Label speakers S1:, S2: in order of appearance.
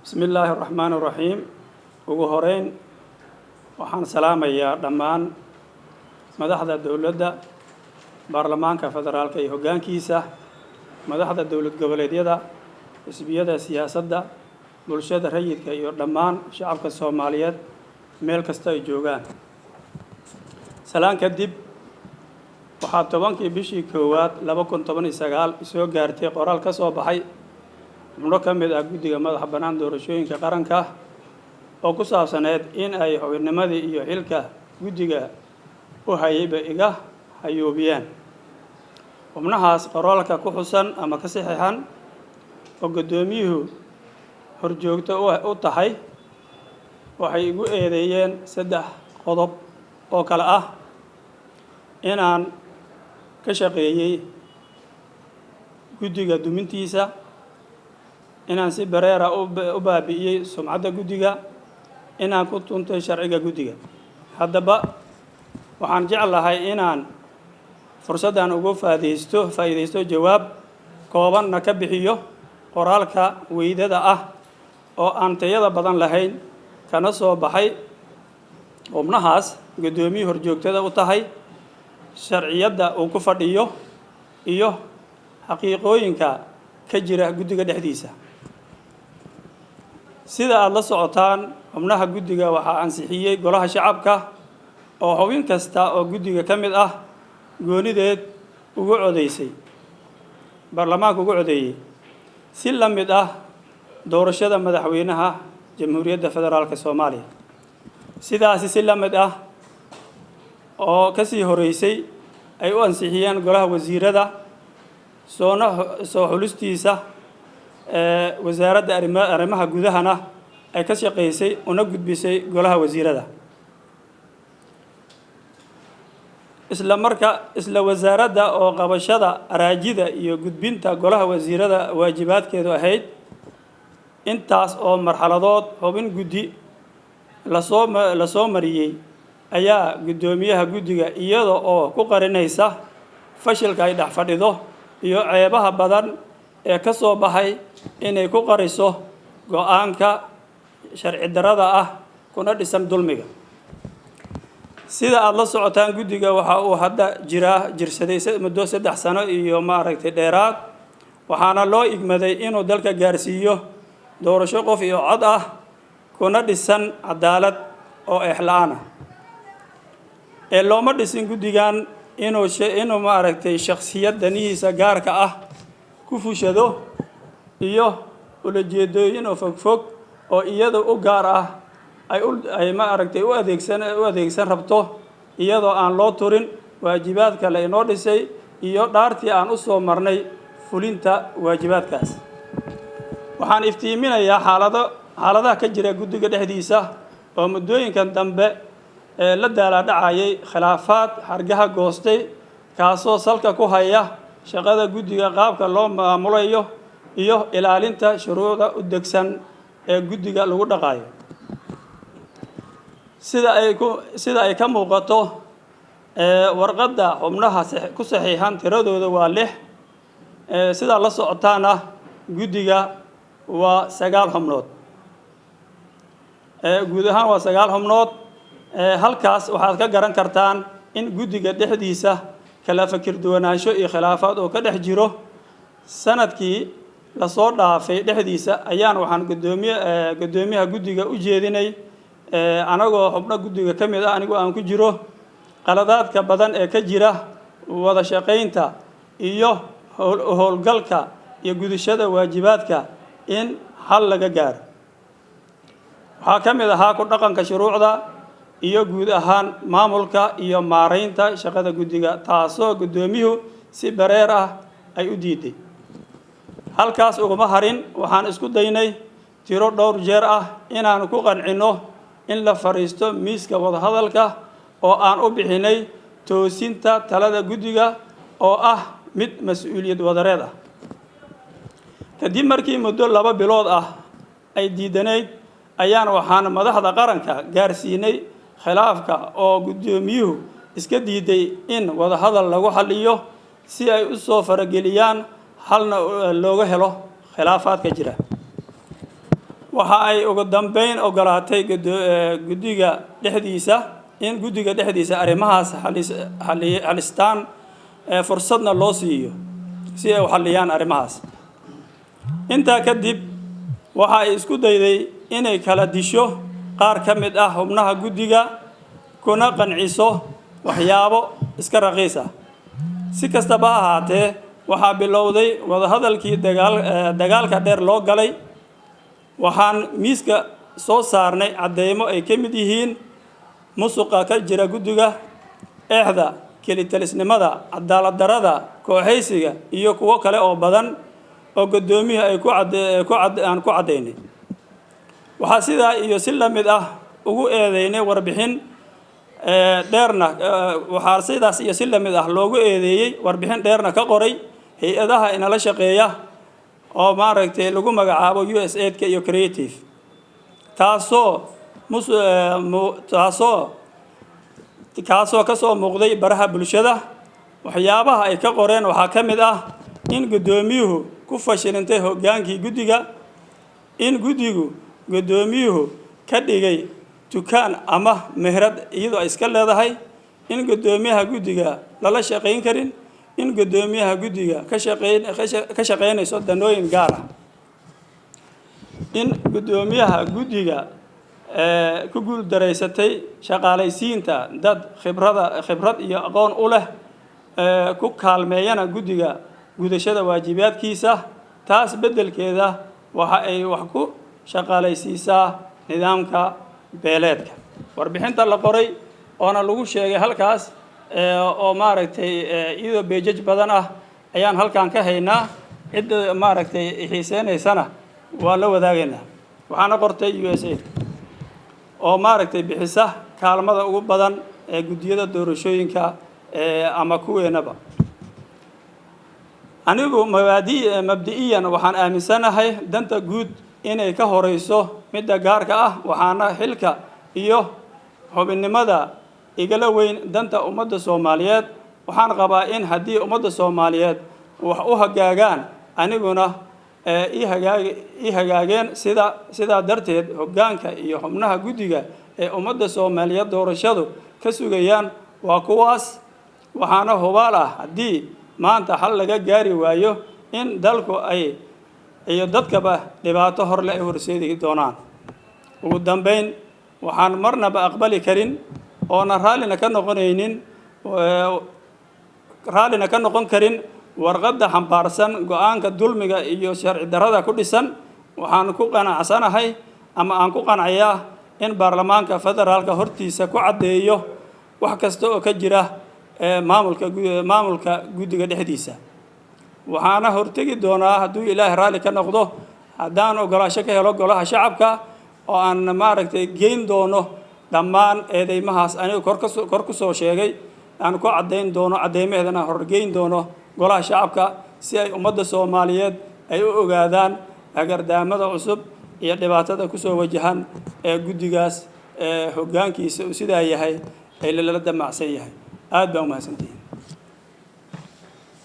S1: بسم الله الرحمن الرحيم ugu horeyn waxaan salaamayaa dhammaan madaxda dawladda baarlamaanka federaalka iyo hoggaankiisa madaxda dawlad goboleedyada xisbiyada siyaasadda bulshada rayidka iyo dhammaan shacabka Soomaaliyeed meel kasta ay joogaan salaan kadib waxaa 10kii bishii koowaad 2019 soo gaartay qoraal ka soo baxay xubno ka mid ah guddiga madaxa bannaan doorashooyinka qaranka oo ku saabsaneed in ay xubinnimadii iyo xilka guddiga u hayayba iga hayoobiyaan xubnahaas qoraalka ku xusan ama ka saxiixan oo gudoomiyuhu horjoogto u tahay waxay igu eedeeyeen 3 qodob oo kala ah inaan ka shaqeeyay guddiga dumintiisa inaan si bareera u baabi'iyay sumcadda guddiga inaan ku tuntay sharciga guddiga haddaba waxaan jeclahay inaan fursaddan ugu faa'iideysto jawaab koobanna ka bixiyo qoraalka weydada ah oo aan tayada badan lahayn kana soo baxay xubnahaas guddoomiye horjoogtada u tahay sharciyadda uu ku fadhiyo iyo xaqiiqooyinka ka jira guddiga dhexdiisa sida aad la socotaan xubnaha guddiga waxaa ansixiyay golaha shacabka oo xubin kasta oo guddiga ka mid ah goonideed ugu codeysay baarlamaanka ugu codeeyay si la mid ah doorashada madaxweynaha jamhuuriyadda federaalka Soomaaliya sidaasi si la mid ah oo ka sii horeysay ay u ansixiyeen golaha wasiirada soo xulistiisa wasaaradda arrimaha gudahana ay ka shaqeysay una gudbisay golaha wasiirada isla wasaaradda oo qabashada araajida iyo gudbinta golaha wasiirada waajibaadkeedu ahayd intaas oo marxaladood xubin guddi la soo mariyay ayaa guddoomiyaha guddiga iyada oo ku qarinaysa fashilka ay dhex fadhido iyo ceebaha badan ee ka soo baxay inay ku qariso go'aanka sharci darrada ah kuna dhisan dulmiga sida aad la socotaan guddiga waxa uu hadda jirsaday muddo 3 sano iyo dheeraad waxaana loo igmaday inuu dalka gaarsiiyo doorasho qof iyo cod ah kuna dhisan cadaalad oo eexla'aan ah ee looma dhisin guddigan inuu shakhsiyadanihiisa gaarka ah ku fushado iyo ulajeedooyin oo fogfog oo iyada u gaar ah ay u adeegsan rabto iyadoo aan loo turin waajibaadka la inoo dhisay iyo dhaartii aan u soo marnay fulinta waajibaadkaas waxaan iftiiminayaa xaaladaha ka jira guddiga dhexdiisa oo muddooyinkan dambe la daala dhacayay khilaafaad hargaha goostay kaasoo salka ku haya shaqada guddiga qaabka loo maamulayo iyo ilaalinta shuruucda u degsan ee guddiga lagu dhaqayo sida ay ka muuqato warqadda xubnaha ku saxiixan tiradooda waa 6 sida la socotaana guddiga waa 9 xubnood guud ahaan waa 9 xubnood halkaas waxaad ka garan kartaan in guddiga dhexdiisa kala fakir duwanaansho iyo khilaafaad oo ka dhex jiro sanadkii la soo dhaafay dhexdiisa ayaan waxaan guddoomiyaha guddiga u jeedinay anagoo xubno guddiga ka mid ah anigu aan ku jiro qaladaadka badan ee ka jira wada shaqaynta iyo howlgalka iyo gudashada waajibaadka in hal laga gaaro waxaa ka mid ahaa ku dhaqanka shuruucda iyo guud ahaan maamulka iyo maareynta shaqada guddiga taasoo guddoomiyuhu si bareer ah ay u diiday halkaas uguma harin waxaan isku daynay tiro dhowr jeer ah inaan ku qancino in la fariisto miiska wadahadalka oo aan u bixinay toosinta talada guddiga oo ah mid mas'uuliyad wadareed ah kadib markii muddo 2 bilood ah ay diidanayd ayaan waxaan madaxda qaranka gaarsiinay khilaafka oo guddoomiyuhu iska diiday in wadahadal lagu xalliyo si ay u soo farageliyaan halna looga helo khilaafaadka jira waxa ay ugu dambeyn ogolaatay guddiga dhexdiisa in guddiga dhexdiisa arrimahaas halistaan fursadna loo siiyo si ay u xalliyaan arrimahaas. intaa kadib waxa ay isku dayday inay kala disho qaar ka mid ah xubnaha guddiga kuna qanciso waxyaabo iska raqiis ah. si kastaba ha ahaatee waxaa bilowday wadahadalkii dagaalka dheer loo galay. waxaan miiska soo saarnay cadeymo ay ka mid yihiin musuqa ka jira guddiga, eexda, kelitalisnimada, cadaalad darada, kooxaysiga iyo kuwo kale oo badan oo guddoomiyaha ay aan ku cadaynay. waxaa sidaa iyo si la mid ah ugu eedeynay warbixin dheerna waxaa sidaas iyo si la mid ah loogu eedeeyay warbixin dheerna ka qoray hay-adaha inala shaqeeya oo maaragtay lagu magacaabo USAID-ka iyo Creative, kaasoo ka soo muuqday baraha bulshada. waxyaabaha ay ka qoreen waxaa ka mid ah in guddoomiyuhu ku fashilintay hoggaankii guddiga, in guddoomiyuhu ka dhigay dukaan ama meherad iyadoo iska leedahay, in guddoomiyaha guddiga lala shaqayn karin, in guddoomiyaha guddiga ka shaqaynayso danooyin gaar ah, in guddoomiyaha guddiga ku guuldareysatay shaqaalaysiinta dad khibrad iyo aqoon u leh ku kaalmeeyana guddiga gudashada waajibaadkiisa. taas beddelkeeda waxa ay wax ku shaqaalaysiisaa nidaamka beeleedka. warbixinta la qoray oona lagu sheegay halkaas oo maaragtay iyadoo beejaj badan ah ayaan halkan ka haynaa. cidda maaragtay xiiseenaysana waa la wadaagaynaa. waxaana qortay USAID oo maaragtay bixisa kaalmada ugu badan ee guddiyada doorashooyinka ama kuweenaba. anigu mabdi'iyan waxaan aaminsanahay danta guud inay ka horeyso midda gaarka ah, waxaana xilka iyo xubinnimada igala weyn danta ummadda Soomaaliyeed. waxaan qabaa in haddii ummadda Soomaaliyeed wax u hagaagaan aniguna ii hagaageen sidaa darteed hoggaanka iyo xubnaha guddiga ee ummadda Soomaaliyeed doorashadu ka sugayaan waa kuwaas. waxaana hubaal ah haddii maanta xal laga gaari waayo in dalku iyo dadkaba dhibaato horle ay horseedi doonaan. ugu dambeyn waxaan marnaba aqbali karin oona raallina ka noqon karin warqadda xambaarsan go'aanka dulmiga iyo sharci darrada ku dhisan. waxaan ku qanacsanahay ama aan ku qancayaa in baarlamaanka federaalka hortiisa ku caddeeyo wax kasta oo ka jira maamulka guddiga dhexdiisa. waxaana hortegi doonaa hadduu ilaahay raalli ka noqdo haddaan ogolaasho ka helo golaha shacabka oo aan maaragtay geyn doono dhammaan eedeymahaas aniga kor ku soo sheegay. aan ku caddayn doono cadeymaheedana horgeyn doono golaha shacabka si ay ummadda Soomaaliyeed ay u ogaadaan agardaamada cusub iyo dhibaatada ku soo wajahan ee guddigaas hoggaankiisa uu sidaa yahay ay lala damacsan yahay. aad baan u mahadsantihiin.